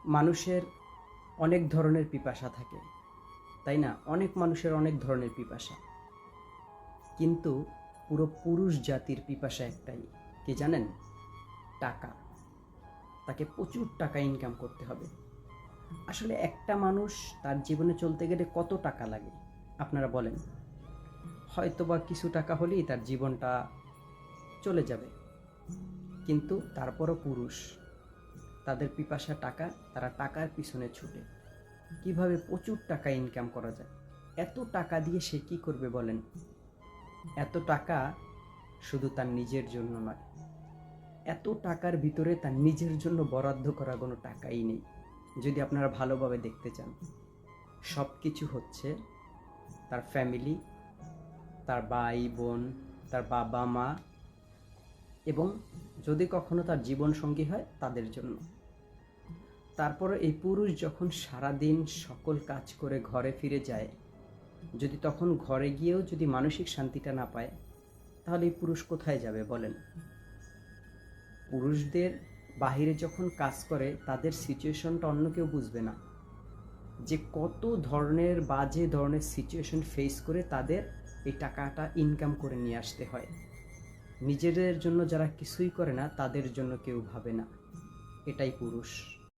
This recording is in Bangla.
মানুষের অনেক ধরনের পিপাসা থাকে, তাই না? অনেক মানুষের অনেক ধরনের পিপাসা, কিন্তু পুরো পুরুষ জাতির পিপাসা একটাই, কি জানেন? টাকা। তাকে প্রচুর টাকা ইনকাম করতে হবে। আসলে একটা মানুষ তার জীবনে চলতে গেলে কত টাকা লাগে আপনারা বলেন? হয়তোবা কিছু টাকা হলেই তার জীবনটা চলে যাবে, কিন্তু তারপরও পুরুষ, তাদের পিপাসা টাকা, তারা টাকার পিছনে ছুটে। কিভাবে প্রচুর টাকা ইনকাম করা যায়? এত টাকা দিয়ে সে কি করবে বলেন? এত টাকা শুধু তার নিজের জন্য নয়, এত টাকার ভিতরে তার নিজের জন্য বরাদ্দ করা কোনো টাকাই নেই। যদি আপনারা ভালোভাবে দেখতে চান, সব কিছু হচ্ছে তার ফ্যামিলি, তার ভাই বোন, তার বাবা মা, এবং যদি কখনো তার জীবনসঙ্গী হয় তাদের জন্য। তারপরে এই পুরুষ যখন সারাদিন সকল কাজ করে ঘরে ফিরে যায়, যদি তখন ঘরে গিয়েও যদি মানসিক শান্তিটা না পায়, তাহলে এই পুরুষ কোথায় যাবে বলেন? পুরুষদের বাহিরে যখন কাজ করে তাদের সিচুয়েশনটা অন্য কেউ বুঝবে না, যে কত ধরনের বাজে ধরনের সিচুয়েশন ফেস করে তাদের এই টাকাটা ইনকাম করে নিয়ে আসতে হয়। নিজেদের জন্য যারা কিছুই করে না তাদের জন্য কেউ ভাবে না। এটাই পুরুষ।